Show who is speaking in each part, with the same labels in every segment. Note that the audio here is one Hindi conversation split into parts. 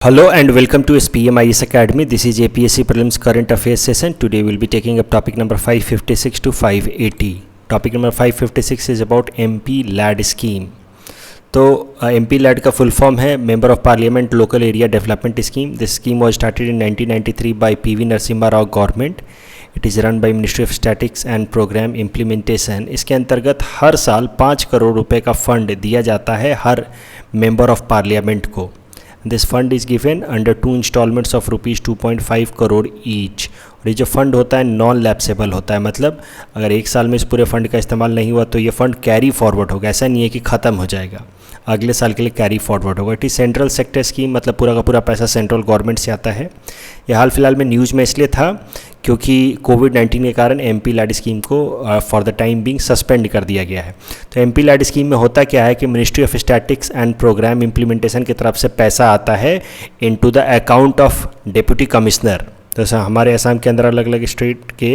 Speaker 1: Hello and welcome to SPM IS Academy. This is APSC Prelims Current Affairs session. Today we'll be taking up topic number 556 to 580. Topic number 556 is about MP LAD scheme. तो MP LAD का फुल फॉर्म है member of parliament local area development scheme. This scheme was started in 1993 by PV Narasimha Rao government. It is run by ministry of statics and programme implementation. इसके अंतर्गत हर साल 5 करोड़ रुपए का फंड दिया जाता है हर मेंबर ऑफ पार्लियामेंट को. This fund is given under 2 instalments of rupees 2.5 crore each. और ये जो फंड होता है नॉन लैप्सेबल होता है, मतलब अगर एक साल में इस पूरे फंड का इस्तेमाल नहीं हुआ तो ये फंड कैरी फॉरवर्ड होगा. ऐसा नहीं है कि ख़त्म हो जाएगा, अगले साल के लिए कैरी फॉरवर्ड होगा. It is central sector scheme, मतलब पूरा का पूरा पैसा सेंट्रल गवर्नमेंट से आता है. ये हाल फिलहाल में न्यूज़ में इसलिए था क्योंकि कोविड-19 के कारण MP LAD स्कीम को for the time being suspend कर दिया गया है. तो MP LAD स्कीम में होता क्या है कि ministry of statics and programme implementation की तरफ से पैसा आता है into the account of deputy commissioner. जैसे हमारे असम के अंदर अलग अलग स्टेट के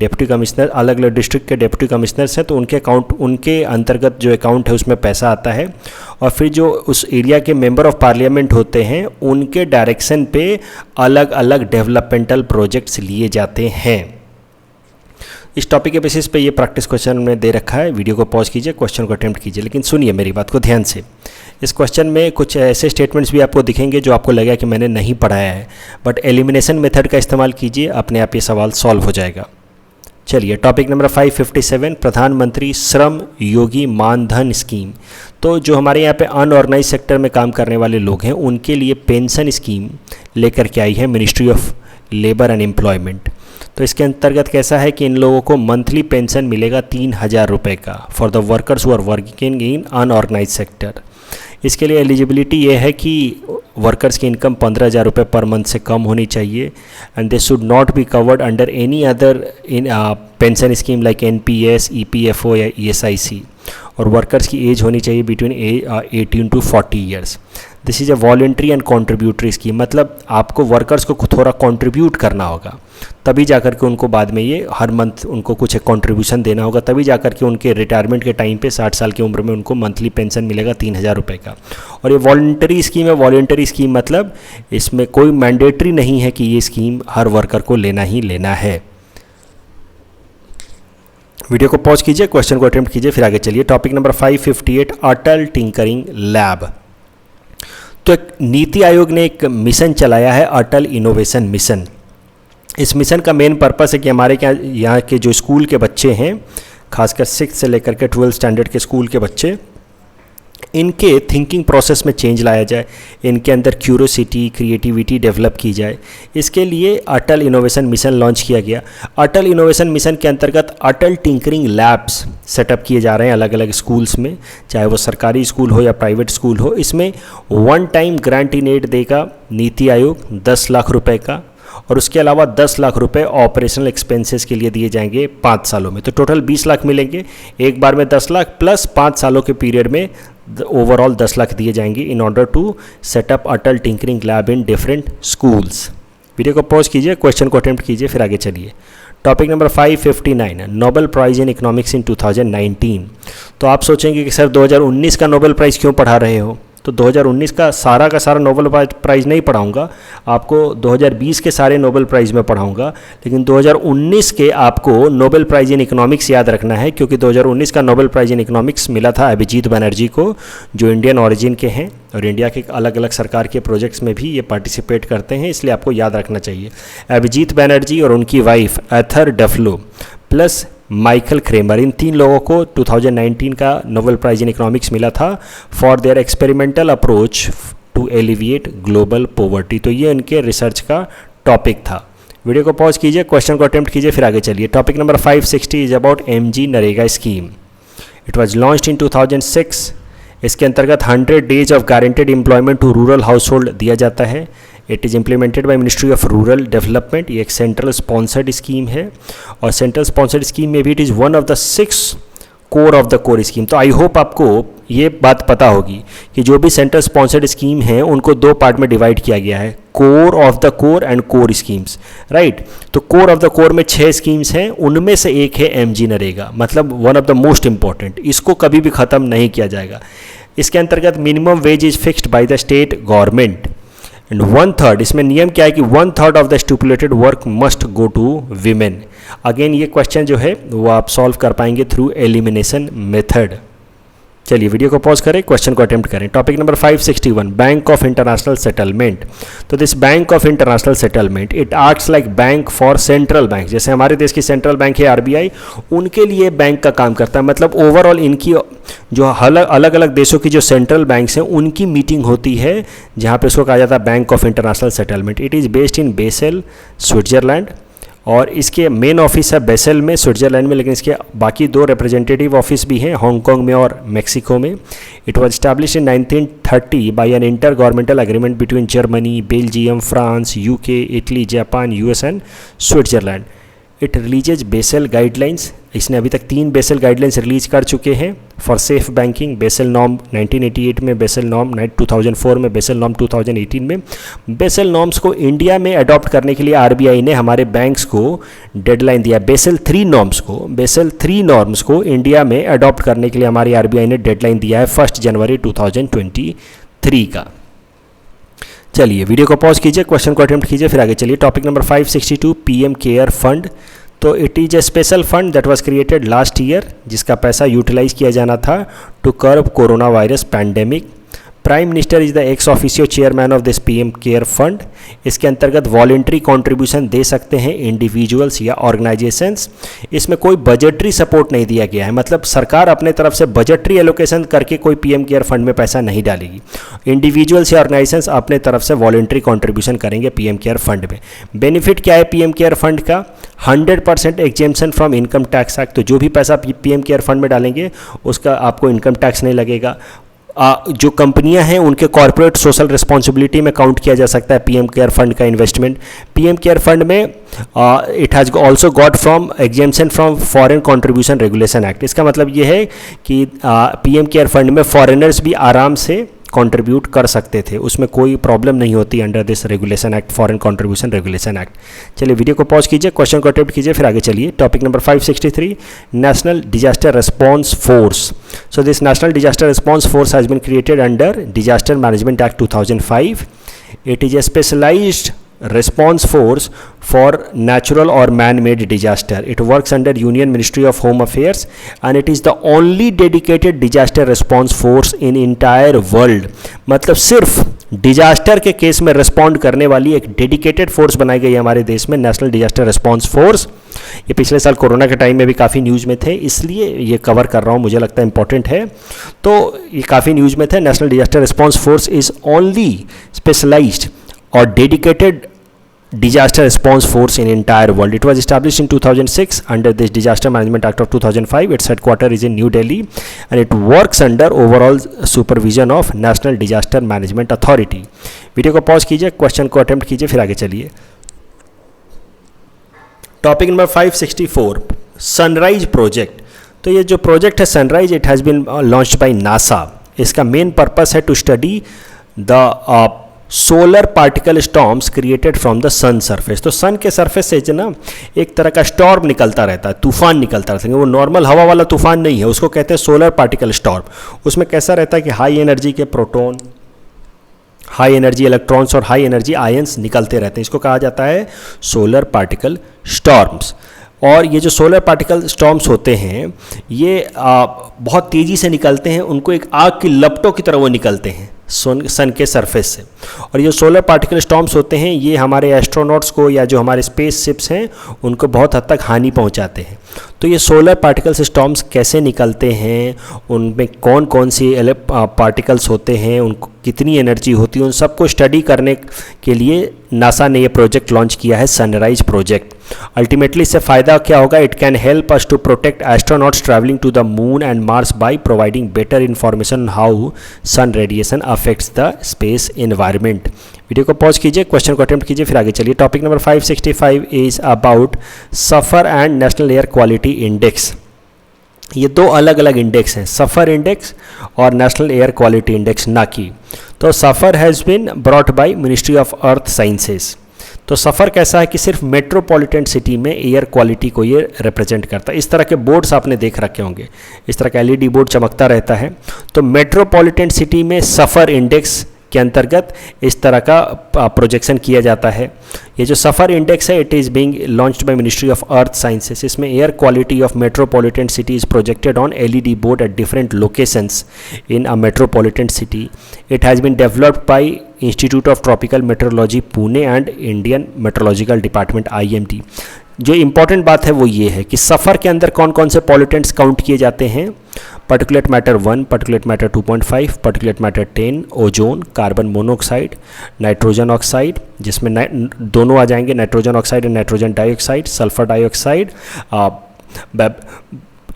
Speaker 1: डिप्टी कमिश्नर, अलग अलग डिस्ट्रिक्ट के डिप्टी कमिश्नर्स हैं, तो उनके अकाउंट, उनके अंतर्गत जो अकाउंट है उसमें पैसा आता है. और फिर जो उस एरिया के मेंबर ऑफ पार्लियामेंट होते हैं उनके डायरेक्शन पे अलग अलग डेवलपमेंटल प्रोजेक्ट्स लिए जाते हैं. इस टॉपिक के बेसिस पे ये प्रैक्टिस क्वेश्चन में दे रखा है. वीडियो को पॉज कीजिए, क्वेश्चन को अटेम्प्ट कीजिए, लेकिन सुनिए मेरी बात को ध्यान से. इस क्वेश्चन में कुछ ऐसे स्टेटमेंट्स भी आपको दिखेंगे जो आपको लगेगा कि मैंने नहीं पढ़ाया है, बट एलिमिनेशन मेथड का इस्तेमाल कीजिए, अपने आप ये सवाल सॉल्व हो जाएगा. चलिए टॉपिक नंबर 557, प्रधानमंत्री श्रम योगी मानधन स्कीम. तो जो हमारे यहाँ पे अनऑर्गेनाइज सेक्टर में काम करने वाले लोग हैं उनके लिए पेंशन स्कीम लेकर के आई है ministry of labour and employment. तो इसके अंतर्गत कैसा है कि इन लोगों को मंथली पेंशन मिलेगा 3,000 रुपये का for the workers who are working in unorganised sector. इसके लिए एलिजिबिलिटी ये है कि वर्कर्स की इनकम 15,000 रुपये पर मंथ से कम होनी चाहिए and they should not be covered under any other in pension scheme like NPS, EPFO या ESIC. और वर्कर्स की एज होनी चाहिए between 18 to 40 years. This is a voluntary and contributory scheme, मतलब आपको वर्कर्स को थोड़ा कॉन्ट्रीब्यूट करना होगा, तभी जाकर के उनको बाद में ये हर मंथ उनको कुछ एक कॉन्ट्रीब्यूशन देना होगा, तभी जाकर के उनके रिटायरमेंट के टाइम पे 60 साल की उम्र में उनको मंथली पेंशन मिलेगा 3,000 रुपये का. और ये वॉलेंटरी स्कीम है. वॉलेंटरी स्कीम मतलब इसमें कोई मैंडेटरी नहीं है कि ये स्कीम हर वर्कर को लेना ही लेना है. वीडियो को पॉज कीजिए, क्वेश्चन को अटेम्प्ट कीजिए, फिर आगे चलिए. टॉपिक नंबर 558, अटल टिंकरिंग लैब. तो एक नीति आयोग ने एक मिशन चलाया है, अटल इनोवेशन मिशन. इस मिशन का मेन पर्पस है कि हमारे यहाँ के जो स्कूल के बच्चे हैं, खासकर 6 से लेकर के 12 स्टैंडर्ड के स्कूल के बच्चे, इनके थिंकिंग प्रोसेस में चेंज लाया जाए, इनके अंदर क्यूरोसिटी, क्रिएटिविटी डेवलप की जाए. इसके लिए अटल इनोवेशन मिशन लॉन्च किया गया. अटल इनोवेशन मिशन के अंतर्गत अटल टिंकरिंग लैब्स सेटअप किए जा रहे हैं अलग अलग स्कूल्स में, चाहे वो सरकारी स्कूल हो या प्राइवेट स्कूल हो. इसमें one time grant in aid देगा नीति आयोग 10 लाख रुपए का, और उसके अलावा 10 लाख रुपए ऑपरेशनल एक्सपेंसेस के लिए दिए जाएंगे 5 सालों में. तो टोटल 20 लाख मिलेंगे. एक बार में 10 लाख प्लस 5 सालों के पीरियड में ओवरऑल 10 लाख दिए जाएंगे in order to set up Atal tinkering lab in different schools. Video को पॉज कीजिए, क्वेश्चन को अटेम्प्ट कीजिए, फिर आगे चलिए. Topic number 559, Nobel prize in economics in 2019. तो आप सोचेंगे कि सर 2019 का नोबेल प्राइज़ क्यों पढ़ा रहे हो. तो 2019 का सारा नोबेल प्राइज़ नहीं पढ़ाऊंगा, आपको 2020 के सारे नोबेल प्राइज़ में पढ़ाऊंगा, लेकिन 2019 के आपको नोबेल प्राइज़ इन इकोनॉमिक्स याद रखना है, क्योंकि 2019 का नोबेल प्राइज़ इन इकोनॉमिक्स मिला था अभिजीत बनर्जी को, जो इंडियन ऑरिजिन के हैं और इंडिया के अलग अलग सरकार के प्रोजेक्ट्स में भी ये पार्टिसिपेट करते हैं, इसलिए आपको याद रखना चाहिए. अभिजीत बनर्जी और उनकी वाइफ एथर डफलो प्लस माइकल क्रेमर, इन 3 लोगों को 2019 का नोबेल प्राइज़ इन इकोनॉमिक्स मिला था for their experimental approach to alleviate global poverty. तो ये उनके रिसर्च का टॉपिक था. वीडियो को पॉज कीजिए, क्वेश्चन को अटेम्प्ट कीजिए, फिर आगे चलिए. Topic number 560 is about MG NREGA scheme. It was launched in 2006. इसके अंतर्गत 100 days of guaranteed employment to rural household दिया जाता है. It is implemented by ministry of rural development. ये एक सेंट्रल स्पॉन्सर्ड स्कीम है, और सेंट्रल स्पॉन्सर्ड स्कीम में भी it is one of the 6 core of the core scheme. तो आई होप आपको ये बात पता होगी कि जो भी सेंट्रल स्पॉन्सर्ड स्कीम है उनको 2 पार्ट में डिवाइड किया गया है, core of the core and core schemes, right. तो कोर ऑफ द कोर में 6 स्कीम्स हैं, उनमें से एक है MG नरेगा, मतलब one of the most important. इसको कभी भी ख़त्म नहीं किया जाएगा. इसके अंतर्गत minimum wage is fixed by the state government and 1/3, इसमें नियम क्या है कि 1/3 of the stipulated work must go to women. Again ये क्वेश्चन जो है वो आप सॉल्व कर पाएंगे थ्रू एलिमिनेशन मेथड। चलिए वीडियो को पॉज करें, क्वेश्चन को अटेम्प्ट करें। Topic number 561, bank of international settlement. तो this bank of international settlement it acts like bank for central bank. जैसे हमारे देश की सेंट्रल बैंक है आरबीआई, उनके लिए बैंक का काम करता है। मतलब ओवरऑल इनकी जो अलग अलग देशों की जो सेंट्रल बैंक्स हैं उनकी मीटिंग होती है, जहाँ पे उसको कहा जाता है bank of international settlement. It is based in Bessel, Switzerland, और इसके मेन ऑफिस है बेसेल में, स्विट्जरलैंड में, लेकिन इसके बाकी 2 रिप्रेजेंटेटिव ऑफिस भी हैं हांगकांग में और मेक्सिको में। It was established in 1930 by an intergovernmental agreement between Germany, Belgium, France, UK, Italy, Japan, US and Switzerland. It releases Basel guidelines. इसने अभी तक 3 बेसेल गाइडलाइंस रिलीज कर चुके हैं for safe banking. Bessel norm 1988 में, बेसेल नॉर्म 2004 में, बेसेल नॉर्म 2018 में। बेसेल नॉर्म्स को इंडिया में अडॉप्ट करने के लिए आरबीआई ने हमारे बैंक्स को डेडलाइन दिया। बेसेल 3 नॉर्म्स को इंडिया में अडॉप्ट करने के लिए हमारी आरबीआई ने डेडलाइन दिया है 1 जनवरी 2023 का। चलिए वीडियो को पॉज कीजिए, क्वेश्चन को अटेम्प्ट कीजिए, फिर आगे चलिए। Topic number 562, PM care fund. तो it is a special fund that was created last year, जिसका पैसा यूटिलाइज किया जाना था to curb corona virus pandemic. Prime minister is the ex officio chairman of this PM care fund. इसके अंतर्गत वॉलेंट्री कंट्रीब्यूशन दे सकते हैं इंडिविजुअल्स या ऑर्गेनाइजेशंस। इसमें कोई बजटरी सपोर्ट नहीं दिया गया है, मतलब सरकार अपने तरफ से बजटरी एलोकेशन करके कोई पीएम केयर फंड में पैसा नहीं डालेगी। इंडिविजुअल्स या ऑर्गेनाइजेशंस अपने तरफ से वॉलेंट्री कंट्रीब्यूशन करेंगे पीएम केयर फंड में। बेनिफिट क्या है पीएम केयर फंड का? 100% exemption from income tax act. तो जो भी पैसा पीएम केयर फंड में डालेंगे उसका आपको इनकम टैक्स नहीं लगेगा। जो कंपनियां हैं उनके कॉर्पोरेट सोशल रिस्पॉन्सिबिलिटी में काउंट किया जा सकता है पीएम केयर फंड का इन्वेस्टमेंट। पीएम केयर फंड में it has also got from exemption from foreign contribution regulation act. इसका मतलब ये है कि पीएम केयर फंड में फॉरेनर्स भी आराम से कंट्रीब्यूट कर सकते थे, उसमें कोई प्रॉब्लम नहीं होती under this regulation act, foreign contribution regulation act. चलिए वीडियो को पॉज कीजिए, क्वेश्चन को अटेम्प्ट कीजिए, फिर आगे चलिए। Topic number 563, national disaster response force. So this national disaster response force has been created under disaster management act 2005. It is a specialized response force for natural or man-made disaster. It works under Union Ministry of Home Affairs and it is the only dedicated disaster response force in entire world. मतलब सिर्फ डिजास्टर के केस में रिस्पॉन्ड करने वाली एक डेडिकेटेड फोर्स बनाई गई है हमारे देश में, नेशनल डिजास्टर रिस्पॉन्स फोर्स। ये पिछले साल कोरोना के टाइम में भी काफ़ी न्यूज़ में थे, इसलिए ये कवर कर रहा हूँ, मुझे लगता है इंपॉर्टेंट है। तो ये काफ़ी न्यूज़ में थे। National disaster response force is only specialised or dedicated disaster response force in entire world. It was established in 2006 under this Disaster Management Act of 2005. Its headquarters is in New Delhi and it works under overall supervision of National Disaster Management Authority. Video को पॉज कीजिए, क्वेश्चन को अटेम्प्ट कीजिए, फिर आगे चलिए। Topic number 564, sunrise project. तो ये जो प्रोजेक्ट है sunrise, it has been launched by NASA. इसका मेन पर्पस है to study the solar particle storms created from the sun surface. तो सन के सरफेस से ना एक तरह का स्टॉर्म निकलता रहता है, तूफान निकलता रहता है। वो नॉर्मल हवा वाला तूफान नहीं है, उसको कहते हैं सोलर पार्टिकल स्टॉर्म। उसमें कैसा रहता है कि हाई एनर्जी के प्रोटॉन, हाई एनर्जी इलेक्ट्रॉन्स और हाई एनर्जी आयंस निकलते रहते हैं। इसको कहा जाता है सोलर पार्टिकल स्टॉर्म्स। और ये जो सोलर पार्टिकल स्टॉर्म्स होते हैं ये बहुत तेज़ी से निकलते हैं, उनको एक आग की लपटों की तरह वो निकलते हैं सन के सरफेस से। और ये सोलर पार्टिकल स्टॉर्म्स होते हैं ये हमारे एस्ट्रोनॉट्स को या जो हमारे स्पेस शिप्स हैं उनको बहुत हद तक हानि पहुंचाते हैं। तो ये सोलर पार्टिकल्स स्टॉर्म्स कैसे निकलते हैं, उनमें कौन कौन सी पार्टिकल्स होते हैं, उनको कितनी एनर्जी होती है, उन सबको स्टडी करने के लिए नासा ने ये प्रोजेक्ट लॉन्च किया है, सनराइज प्रोजेक्ट। अल्टीमेटली इससे फ़ायदा क्या होगा? It can help us to protect astronauts travelling to the moon and Mars by providing better information how sun radiation affects the space environment. Video को पॉज कीजिए, क्वेश्चन को अटेम्प्ट कीजिए, फिर आगे चलिए। Topic number 565 is about SAFAR and national air quality index. ये दो अलग अलग इंडेक्स हैं, सफ़र इंडेक्स और नेशनल एयर क्वालिटी इंडेक्स ना की। तो SAFAR has been brought by ministry of earth sciences. तो सफ़र कैसा है कि सिर्फ मेट्रोपॉलिटन सिटी में एयर क्वालिटी को ये रिप्रेजेंट करता है। इस तरह के बोर्ड्स आपने देख रखे होंगे, इस तरह का LED बोर्ड चमकता रहता है। तो मेट्रोपॉलिटन सिटी में सफ़र इंडेक्स के अंतर्गत इस तरह का प्रोजेक्शन किया जाता है। ये जो सफ़र इंडेक्स है, it is being launched by ministry of earth sciences. इसमें air quality of metropolitan city is projected on LED board at different locations in a metropolitan city. It has been developed by institute of tropical meteorology Pune and Indian meteorological department IMD। जो इम्पॉर्टेंट बात है वो ये है कि सफ़र के अंदर कौन कौन से पॉल्यूटेंट्स काउंट किए जाते हैं। Particulate matter 1, particulate matter 2.5, particulate matter 10, ozone, carbon monoxide, nitrogen oxide, जिसमें दोनों आ जाएंगे, nitrogen oxide and nitrogen dioxide, sulphur dioxide,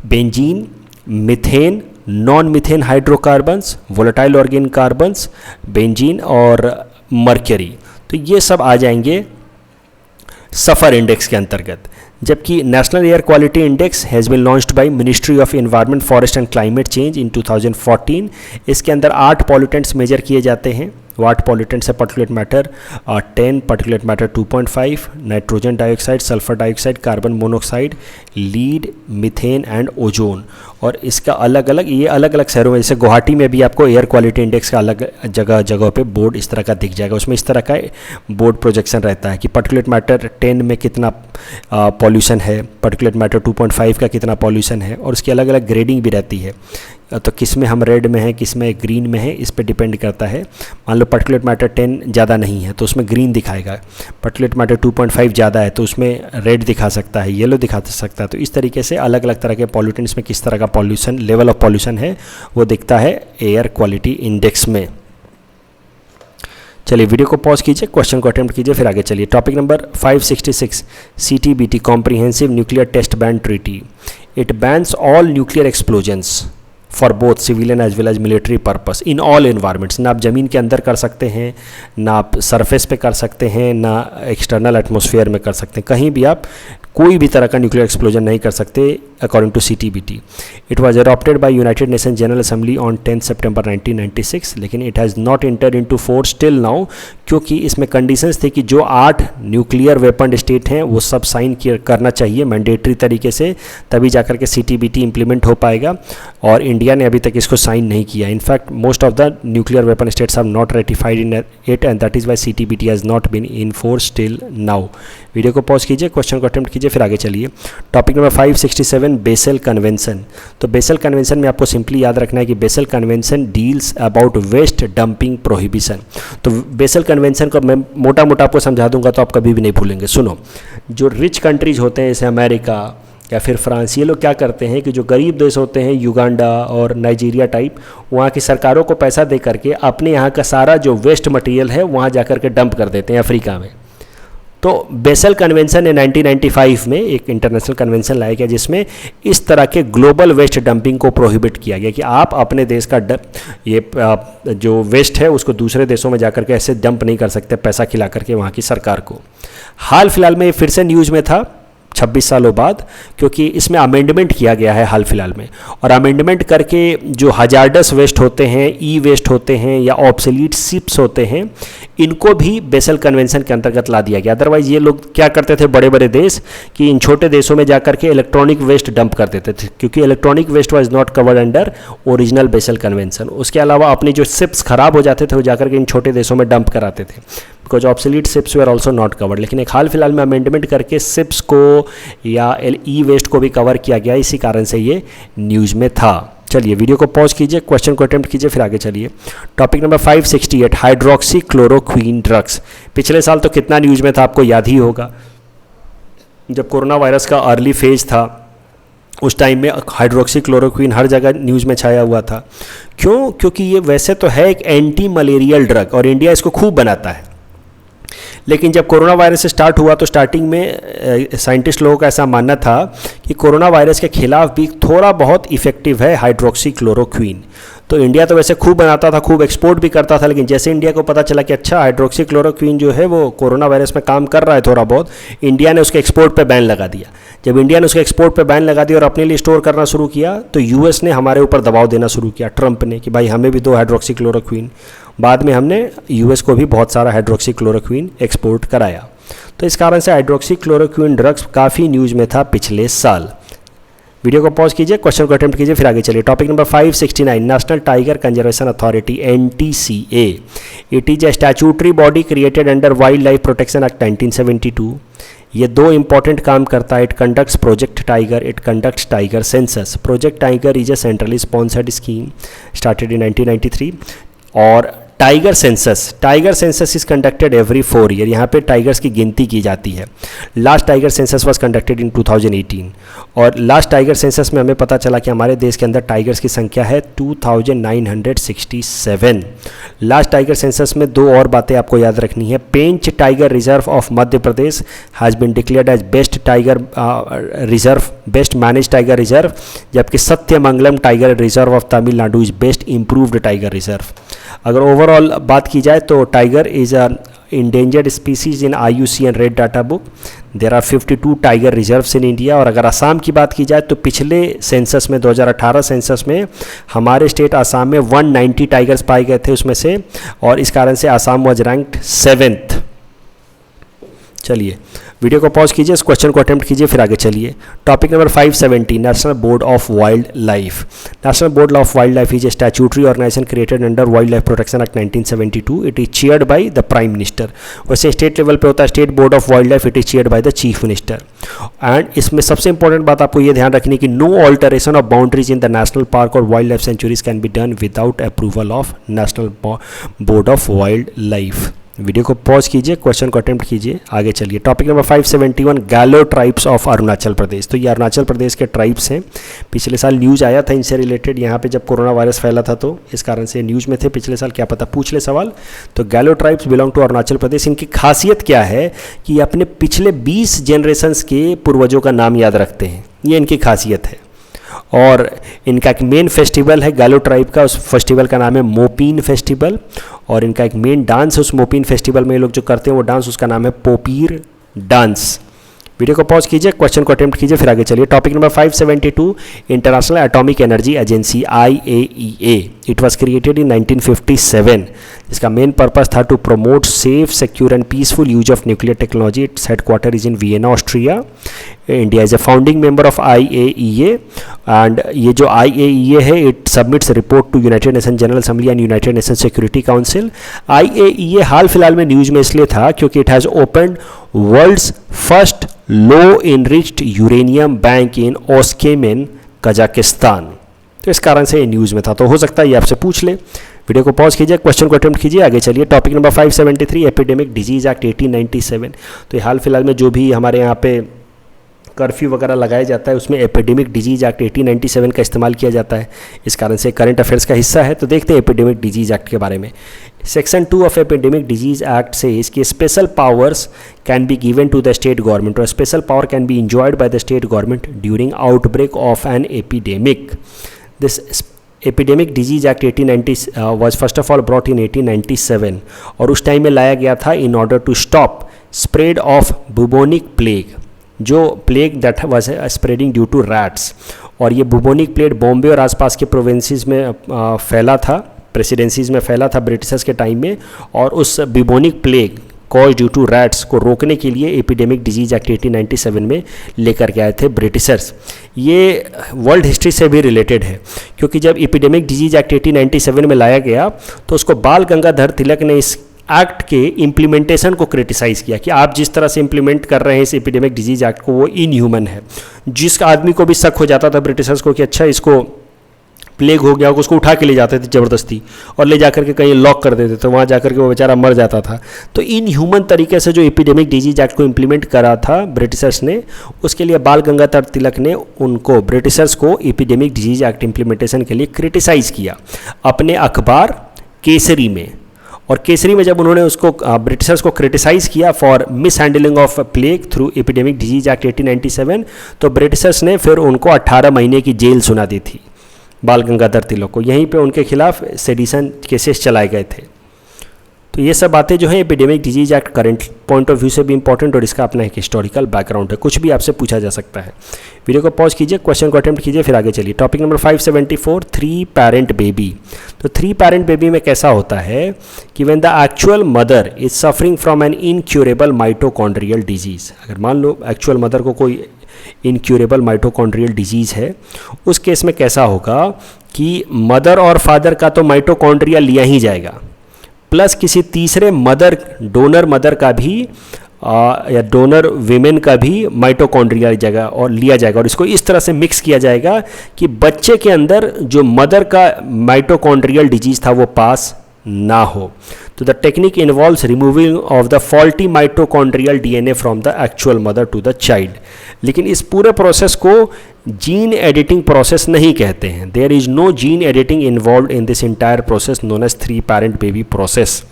Speaker 1: benzene, methane, non methane hydrocarbons, volatile organic carbons, benzene और मर्क्यूरी। तो ये सब आ जाएंगे सफ़र इंडेक्स के अंतर्गत। जबकि national air quality index has been launched by ministry of environment forest and climate change in 2014। इसके अंदर 8 पॉल्यूटेंट्स मेजर किए जाते हैं। 8 पॉल्यूटेंट्स है particulate matter 10, particulate matter 2.5, nitrogen dioxide, sulphur dioxide, carbon monoxide, lead, methane and ozone. और इसका अलग अलग शहरों में, जैसे गुवाहाटी में भी आपको एयर क्वालिटी इंडेक्स का अलग जगह पे बोर्ड इस तरह का दिख जाएगा। उसमें इस तरह का बोर्ड प्रोजेक्शन रहता है कि पार्टिकुलेट मैटर 10 में कितना पॉल्यूशन है, पार्टिकुलेट मैटर 2.5 का कितना पॉल्यूशन है, और उसकी अलग अलग ग्रेडिंग भी रहती है। तो किस में हम रेड में हैं, किस में ग्रीन में है, इस पे डिपेंड करता है। मान लो पार्टिकुलेट मैटर 10 ज़्यादा नहीं है तो उसमें ग्रीन दिखाएगा, पार्टिकुलेट मैटर 2.5 ज़्यादा है तो उसमें रेड दिखा सकता है, येलो दिखा सकता है। तो इस तरीके से अलग अलग तरह के पॉल्यूटेंट्स में किस तरह का पॉल्यूशन, लेवल ऑफ पॉल्यूशन है वो दिखता है एयर क्वालिटी इंडेक्स में। चलिए वीडियो को पॉज कीजिए, क्वेश्चन को अटेम्प्ट कीजिए, फिर आगे चलिए। Topic number 566, CTBT comprehensive nuclear test ban treaty. It bans all nuclear explosions for both civilian as well as military purpose in all environments. ना आप ज़मीन के अंदर कर सकते हैं, ना आप सरफेस पे कर सकते हैं, ना एक्सटर्नल एटमॉस्फेयर में कर सकते हैं। कहीं भी आप कोई भी तरह का न्यूक्लियर एक्सप्लोजन नहीं कर सकते according to CTBT। It was adopted by United Nation General Assembly on 10 सितंबर 1996, लेकिन it has not entered into force till now, क्योंकि इसमें कंडीशंस थे कि जो 8 न्यूक्लियर वेपन स्टेट हैं वो सब साइन करना चाहिए मैंडेटरी तरीके से, तभी जाकर के CTBT इम्प्लीमेंट हो पाएगा। और इंडिया ने अभी तक इसको साइन नहीं किया। In fact most of the nuclear weapon states have not ratified in it and that is why CTBT has not been in force till now. Video को पॉज कीजिए, क्वेश्चन को अटेम्प्ट कीजिए, फिर आगे चलिए। Topic number 567, Basel convention. तो बेसल कन्वेंशन में आपको सिंपली याद रखना है कि Basel convention deals about waste dumping prohibition. तो बेसल कन्वेंशन को मैं मोटा मोटा आपको समझा दूंगा तो आप कभी भी नहीं भूलेंगे। सुनो, जो रिच कंट्रीज होते हैं जैसे अमेरिका या फिर फ्रांस, ये लोग क्या करते हैं कि जो गरीब देश होते हैं, युगांडा और नाइजीरिया टाइप, वहाँ की सरकारों को पैसा दे करके अपने यहाँ का सारा जो वेस्ट मटेरियल है वहाँ जा कर के डंप कर देते हैं अफ्रीका में। तो बेसल कन्वेंशन ने 1995 में एक इंटरनेशनल कन्वेंशन लाया गया जिसमें इस तरह के ग्लोबल वेस्ट डंपिंग को प्रोहिबिट किया गया कि आप अपने देश का ये जो वेस्ट है उसको दूसरे देशों में जाकर के ऐसे डंप नहीं कर सकते पैसा खिला करके वहाँ की सरकार को। हाल फिलहाल में ये फिर से न्यूज़ में था 26 सालों बाद, क्योंकि इसमें अमेंडमेंट किया गया है हाल फिलहाल में। और अमेंडमेंट करके जो हजार्डस वेस्ट होते हैं, ई वेस्ट होते हैं या ऑब्सोलीट शिप्स होते हैं, इनको भी बेसल कन्वेंशन के अंतर्गत ला दिया गया। अदरवाइज ये लोग क्या करते थे बड़े बड़े देश कि इन छोटे देशों में जाकर के इलेक्ट्रॉनिक वेस्ट डंप कर देते थे, क्योंकि electronic waste was not covered under original Basel convention. उसके अलावा अपनी जो शिप्स खराब हो जाते थे वो जाकर के इन छोटे देशों में डंप कराते थे, because obsolete ships were also not covered. लेकिन एक हाल फिलहाल में अमेंडमेंट करके शिप्स को या ई वेस्ट को भी कवर किया गया, इसी कारण से ये न्यूज़ में था। चलिए वीडियो को पॉज कीजिए, क्वेश्चन को अटेम्प्ट कीजिए, फिर आगे चलिए। Topic number 568, hydroxy chloroquine drugs. पिछले साल तो कितना न्यूज़ में था आपको याद ही होगा, जब कोरोना वायरस का अर्ली फेज था उस टाइम में हाइड्रोक्सी क्लोरोक्वीन हर जगह न्यूज़ में छाया हुआ था। क्यों? क्योंकि ये वैसे तो है एक एंटी मलेरियल ड्रग और इंडिया इसको खूब बनाता है, लेकिन जब कोरोना वायरस स्टार्ट हुआ तो स्टार्टिंग में साइंटिस्ट लोगों का ऐसा मानना था कि कोरोना वायरस के खिलाफ भी थोड़ा बहुत इफेक्टिव है हाइड्रोक्सी क्लोरोक्वीन। तो इंडिया तो वैसे खूब बनाता था, खूब एक्सपोर्ट भी करता था, लेकिन जैसे इंडिया को पता चला कि अच्छा हाइड्रोक्सी क्लोरोक्वीन जो है वो कोरोना वायरस में काम कर रहा है थोड़ा बहुत, इंडिया ने उसके एक्सपोर्ट पे बैन लगा दिया। जब इंडिया ने उसके एक्सपोर्ट पे बैन लगा दिया और अपने लिए स्टोर करना शुरू किया तो यूएस ने हमारे ऊपर दबाव देना शुरू किया, ट्रंप ने, कि भाई हमें भी दो हाइड्रोक्सी क्लोरोक्वीन। बाद में हमने यूएस को भी बहुत सारा हाइड्रोक्सी क्लोरोक्वीन एक्सपोर्ट कराया। तो इस कारण से हाइड्रोक्सी क्लोरोक्वीन ड्रग्स काफ़ी न्यूज़ में था पिछले साल। वीडियो को पॉज कीजिए, क्वेश्चन को अटेम्प्ट कीजिए, फिर आगे चलिए। Topic number 569, national tiger conservation authority NTCA। It is a statutory body created under wildlife protection act 1972। ये दो इंपॉर्टेंट काम करता है। It conducts project tiger, it conducts tiger census. Project tiger is a centrally sponsored scheme started in 1993 और tiger census is conducted every 4 year. यहाँ पे टाइगर्स की गिनती की जाती है। Last tiger census was conducted in 2018 और लास्ट टाइगर सेंसस में हमें पता चला कि हमारे देश के अंदर टाइगर्स की संख्या है 2967। लास्ट टाइगर सेंसस में दो और बातें आपको याद रखनी है। Pench tiger reserve of Madhya Pradesh has been declared as best tiger reserve, best manage tiger reserve, जबकि Sathyamangalam tiger reserve of Tamil Nadu is best improved tiger reserve. अगर ओवरऑल बात की जाए तो tiger is a endangered species in IUCN red data book. There are 52 tiger reserves in India. और अगर असम की बात की जाए तो पिछले सेंसस में 2018 सेंसस में हमारे स्टेट असम में 190 टाइगर्स पाए गए थे उसमें से, और इस कारण से असम वाज रैंक्ड 7th। चलिए वीडियो को पॉज कीजिए, इस क्वेश्चन को अटेम्प्ट कीजिए, फिर आगे चलिए। Topic number 570, national board of wild life. National board of wild life is a statutory organisation created under wildlife protection act 1972। It is chaired by the prime minister. वैसे स्टेट लेवल पे होता है state board of wild life, it is chaired by the chief minister. And इसमें सबसे इंपॉर्टेंट बात आपको ये ध्यान रखनी है कि no alteration of boundaries in the national park और wild life sanctuaries can be done without approval of national board of wild life. Video को पॉज कीजिए, क्वेश्चन को अटेम्प्ट कीजिए, आगे चलिए। टॉपिक नंबर 571, गैलो ट्राइब्स ऑफ अरुणाचल प्रदेश। तो ये अरुणाचल प्रदेश के ट्राइब्स हैं। पिछले साल न्यूज़ आया था इनसे रिलेटेड, यहाँ पे जब कोरोना वायरस फैला था तो इस कारण से न्यूज़ में थे पिछले साल, क्या पता पूछ ले सवाल। तो गैलो tribes belong to Arunachal Pradesh. इनकी खासियत क्या है कि ये अपने पिछले 20 जनरेशन्स के पूर्वजों का नाम याद रखते हैं, ये इनकी खासियत है। और इनका एक मेन फेस्टिवल है गैलो ट्राइब का, उस फेस्टिवल का नाम है मोपीन फेस्टिवल। और इनका एक मेन डांस है उस मोपीन फेस्टिवल में ये लोग जो करते हैं वो डांस, उसका नाम है पोपीर डांस। वीडियो को पॉज कीजिए, क्वेश्चन को अटेम्प्ट कीजिए, फिर आगे चलिए। Topic number 572, international atomic energy agency IAEA। It was created in 1957। इसका मेन पर्पस था to promote safe, secure and peaceful use of nuclear technology. Its headquarter is in Vienna, Austria. India is a founding member of IAEA and ये जो IAEA है it submits report to United Nation General assembly and United Nation Security Council. IAEA हाल फिलहाल में न्यूज़ में इसलिए था क्योंकि it has opened world's first low enriched uranium bank in Oskemen, Kazakhstan. तो इस कारण से ये न्यूज़ में था, तो हो सकता है ये आपसे पूछ ले। वीडियो को पॉज कीजिए, क्वेश्चन को अटेम्प्ट कीजिए, आगे चलिए। Topic number 573, epidemic disease act 1897। तो ये हाल फिलहाल में जो भी हमारे यहाँ पे कर्फ्यू वगैरह लगाया जाता है उसमें एपिडेमिक डिजीज एक्ट 1897 का इस्तेमाल किया जाता है, इस कारण से करंट अफेयर्स का हिस्सा है। तो देखते हैं एपिडेमिक डिजीज एक्ट के बारे में। Section 2 of epidemic disease act से इसकी special powers can be given to the state government, और special power can be enjoyed by the state government during outbreak of an epidemic. This epidemic disease act 1890 was first of all brought in 1897 और उस टाइम में लाया गया था in order to stop spread of bubonic plague, जो plague that was spreading due to rats. और ये बुबोनिक प्लेग बॉम्बे और आसपास के प्रोविंसेस में फैला था, प्रेसिडेंसीज में फैला था ब्रिटिशर्स के टाइम में। और उस bubonic plague cause due to rats को रोकने के लिए एपिडेमिक डिजीज एक्ट 1897 में लेकर के आए थे ब्रिटिशर्स। ये वर्ल्ड हिस्ट्री से भी रिलेटेड है क्योंकि जब एपिडेमिक डिजीज एक्ट 1897 में लाया गया तो उसको बाल गंगाधर तिलक ने इस एक्ट के इम्प्लीमेंटेशन को क्रिटिसाइज़ किया कि आप जिस तरह से इम्प्लीमेंट कर रहे हैं इस एपिडेमिक डिजीज एक्ट को वो इनह्यूमन है। जिस आदमी को भी शक हो जाता था ब्रिटिशर्स को कि अच्छा इसको प्लेग हो गया होगा, उसको उठा के ले जाते थे ज़बरदस्ती और ले जाकर के कहीं लॉक कर देते थे, वहाँ जाकर के वो बेचारा मर जाता था। तो इनह्यूमन तरीके से जो एपिडेमिक डिजीज एक्ट को इम्प्लीमेंट करा था ब्रिटिशर्स ने, उसके लिए बाल गंगाधर तिलक ने उनको ब्रिटिशर्स को एपिडेमिक डिजीज एक्ट इम्प्लीमेंटेशन के लिए क्रिटिसाइज़ किया अपने अखबार केसरी में। और केसरी में जब उन्होंने उसको ब्रिटिशर्स को क्रिटिसाइज़ किया for miss handling of plague through epidemic disease act 1897, तो ब्रिटिशर्स ने फिर उनको 18 महीने की जेल सुना दी थी बाल गंगाधर तिलक को। यहीं पे उनके खिलाफ सेडिशन केसेस चलाए गए थे। तो ये सब बातें जो हैं epidemic disease act current point of view से भी इंपॉर्टेंट और इसका अपना एक हिस्टोरिकल बैकग्राउंड है, कुछ भी आपसे पूछा जा सकता है। वीडियो को पॉज कीजिए, क्वेश्चन को अटेम्प्ट कीजिए, फिर आगे चलिए। Topic number 574, 3 parent baby. तो 3 पैरेंट बेबी में कैसा होता है कि when the actual mother is suffering from an incurable mitochondrial disease. अगर मान लो एक्चुअल मदर को कोई इनक्यूरेबल माइटोकॉन्ड्रियल डिजीज़ है, उस केस में कैसा होगा कि मदर और फादर का तो माइटोकॉन्ड्रिया लिया ही जाएगा, प्लस किसी तीसरे मदर, डोनर मदर का भी या डोनर विमेन का भी माइटोकॉन्ड्रिया लिया जाएगा और इसको इस तरह से मिक्स किया जाएगा कि बच्चे के अंदर जो मदर का माइटोकॉन्ड्रियल डिजीज़ था वो पास ना हो। तो the technique involves removing of the faulty mitochondrial DNA from the actual mother to the child. लेकिन इस पूरे प्रोसेस को जीन एडिटिंग प्रोसेस नहीं कहते हैं। There is no gene editing involve in this entire process known as 3 parent baby process.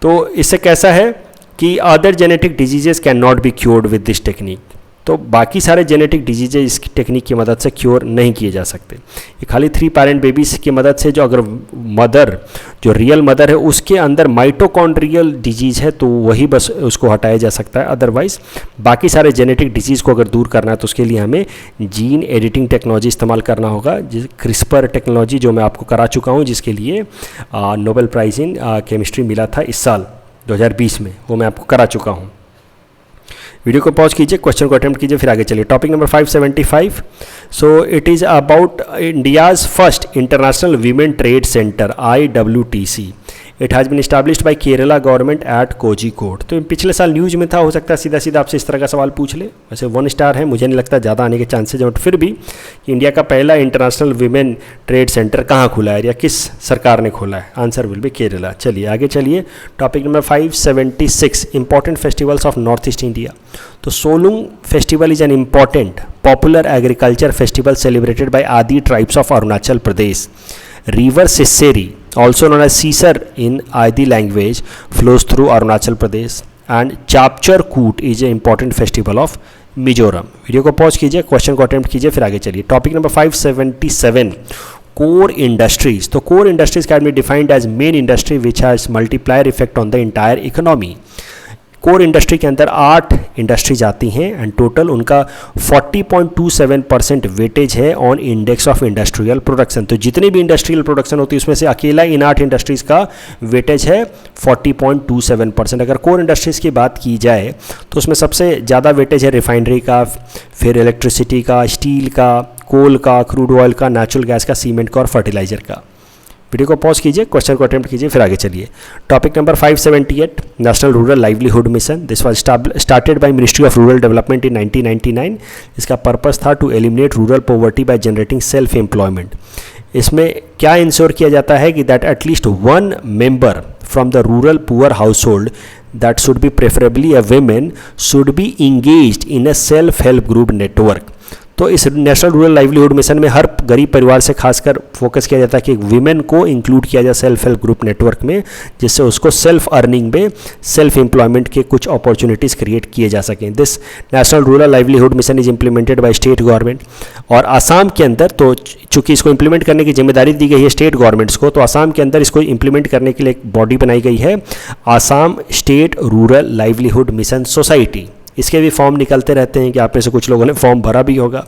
Speaker 1: तो इससे कैसा है कि other genetic diseases can not be cured with this technique. तो बाकी सारे जेनेटिक डिजीजेज इस टेक्निक की मदद से क्योर नहीं किए जा सकते। ये खाली 3 पैरेंट बेबीज की मदद से, जो अगर मदर जो रियल मदर है उसके अंदर माइटोकॉन्ड्रियल डिजीज़ है तो वही बस उसको हटाया जा सकता है। अदरवाइज बाकी सारे जेनेटिक डिजीज़ को अगर दूर करना है तो उसके लिए हमें जीन एडिटिंग टेक्नोलॉजी इस्तेमाल करना होगा, जिस क्रिस्पर टेक्नोलॉजी जो मैं आपको करा चुका हूँ, जिसके लिए नोबेल प्राइज़ इन केमिस्ट्री मिला था इस साल 2020 में, वो मैं आपको करा चुका हूँ। वीडियो को पॉज कीजिए, क्वेश्चन को अटेम्प्ट कीजिए, फिर आगे चलिए। Topic number 575। So it is about India's first international women trade centre IWTC। It has been established by Kerala government at Kozhikode. तो पिछले साल न्यूज़ में था, हो सकता है सीधा सीधा आपसे इस तरह का सवाल पूछ ले। वैसे 1 स्टार है, मुझे नहीं लगता ज़्यादा आने के चांसेज हैं, बट फिर भी कि इंडिया का पहला इंटरनेशनल वीमेन ट्रेड सेंटर कहाँ खुला है या किस सरकार ने खोला है? Answer will be Kerala. चलिए आगे चलिए। Topic number 576, important festivals of north east India. तो Solung festival is an important popular agriculture festival celebrated by Adi tribes of Arunachal Pradesh. River Siseri, also known as Sisar in Adi language, flows through Arunachal Pradesh, and Chapchar Koot is an important festival of Mizoram। Video को पॉज कीजिए, क्वेश्चन को अटेम्प्ट कीजिए, फिर आगे चलिए। Topic number 577, core industries. तो core industries can be defined as main industry which has multiplier effect on the entire economy. Core industry के अंदर 8 इंडस्ट्रीज आती हैं एंड टोटल उनका 40.27% वेटेज है on index of industrial production. तो जितनी भी इंडस्ट्रियल प्रोडक्शन होती है उसमें से अकेला इन 8 इंडस्ट्रीज़ का वेटेज है 40.27%। अगर कोर इंडस्ट्रीज़ की बात की जाए तो उसमें सबसे ज़्यादा वेटेज है रिफाइनरी का, फिर इलेक्ट्रिसिटी का, स्टील का, कोल का, क्रूड ऑयल का, नेचुरल गैस का, सीमेंट का और फर्टिलाइजर का। वीडियो को पॉज कीजिए, क्वेश्चन को अटेम्प्ट कीजिए, फिर आगे चलिए। Topic number 578, national rural livelihood mission. This was started by ministry of rural development in 1999। इसका पर्पस था to eliminate rural poverty by generating self employment. इसमें क्या इंश्योर किया जाता है कि that at least 1 member from the rural poor household that should be preferably a women should be engaged in a self help group network. तो इस नेशनल रूरल लाइवलीहुड मिशन में हर गरीब परिवार से खासकर फोकस किया जाता है कि एक वीमेन को इंक्लूड किया जाए सेल्फ हेल्प ग्रुप नेटवर्क में, जिससे उसको सेल्फ अर्निंग में, सेल्फ एम्प्लॉयमेंट के कुछ अपॉर्चुनिटीज़ क्रिएट किए जा सकें। This national rural livelihood mission is implemented by state government. और आसाम के अंदर तो चूंकि इसको इम्प्लीमेंट करने की जिम्मेदारी दी गई है स्टेट गवर्नमेंट्स को, तो आसाम के अंदर इसको इम्प्लीमेंट करने के लिए एक बॉडी बनाई गई है, Assam state rural livelihood mission society. इसके भी फॉर्म निकलते रहते हैं कि आप में से कुछ लोगों ने फॉर्म भरा भी होगा।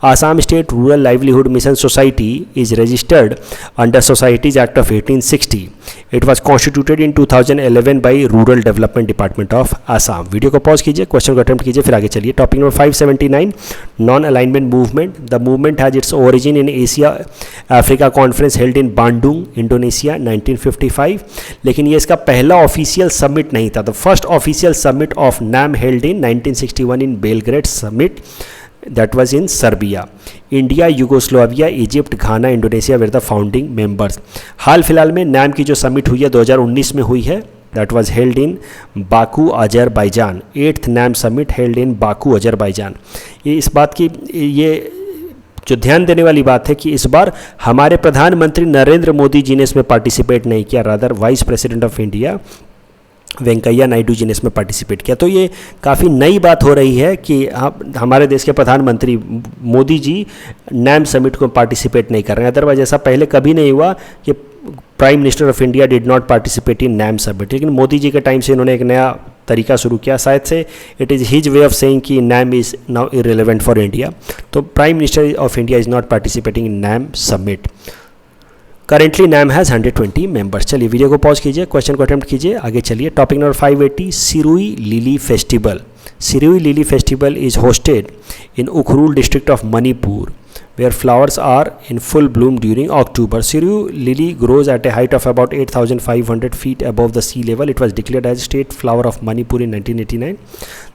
Speaker 1: Assam state rural livelihood mission society is registered under societies act of 1860। It was constituted in 2011 by rural development department of Assam. Video को पॉज कीजिए, क्वेश्चन को अटेम्प्ट कीजिए, फिर आगे चलिए। Topic number 579, non alignment movement. The movement has its origin in Asia Africa conference held in Bandung, Indonesia 1955। लेकिन ये इसका पहला ऑफिशियल समिट नहीं था। The first official summit of NAM held in 1961 in Belgrade summit that was in Serbia. India, Yugoslavia, Egypt, Ghana, Indonesia were the founding members. हाल फिलहाल में NAM की जो समिट हुई है 2019 में हुई है, that was held in Baku, Azerbaijan. 8th NAM summit held in Baku, Azerbaijan. ये इस बात की ये जो ध्यान देने वाली बात है कि इस बार हमारे प्रधानमंत्री नरेंद्र मोदी जी ने इसमें पार्टिसिपेट नहीं किया, rather vice president of India Venkaiah Naidu ji ने इसमें पार्टिसिपेट किया। तो ये काफ़ी नई बात हो रही है कि हमारे देश के प्रधानमंत्री मोदी जी NAM समिट को पार्टिसिपेट नहीं कर रहे हैं। अदरवाइज ऐसा पहले कभी नहीं हुआ कि prime minister of India did not participate in NAM summit. लेकिन मोदी जी के टाइम से इन्होंने एक नया तरीका शुरू किया, शायद से it is his way of saying कि NAM is now irrelevant for India. तो prime minister of India is not participating in NAM summit. Currently NAM has 120 members. चलिए वीडियो को पॉज कीजिए, क्वेश्चन को अटेम्प्ट कीजिए, आगे चलिए। Topic number 580, Sirui lily festival. Sirui Lily Festival is hosted in Ukhrul district of Manipur, where flowers are in full bloom during October. Sirui lily grows at a height of about 8,500 feet above the sea level. It was declared as state flower of Manipur in 1989.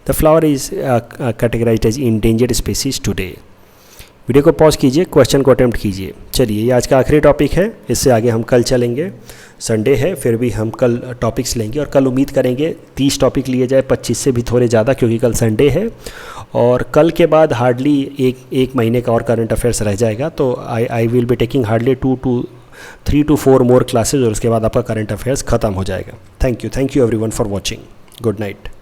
Speaker 1: The flower is categorized as endangered species today. Video को पॉज कीजिए, क्वेश्चन को अटेम्प्ट कीजिए. चलिए, ये आज का आखिरी टॉपिक है, इससे आगे हम कल चलेंगे. संडे है, फिर भी हम कल टॉपिक्स लेंगे और कल उम्मीद करेंगे 30 टॉपिक लिए जाए, 25 से भी थोड़े ज़्यादा, क्योंकि कल संडे है और कल के बाद हार्डली एक महीने का और करंट अफेयर्स रह जाएगा. तो I will be taking hardly 3 to 4 more classes और उसके बाद आपका करंट अफेयर्स ख़त्म हो जाएगा. Thank you everyone for watching. Good night.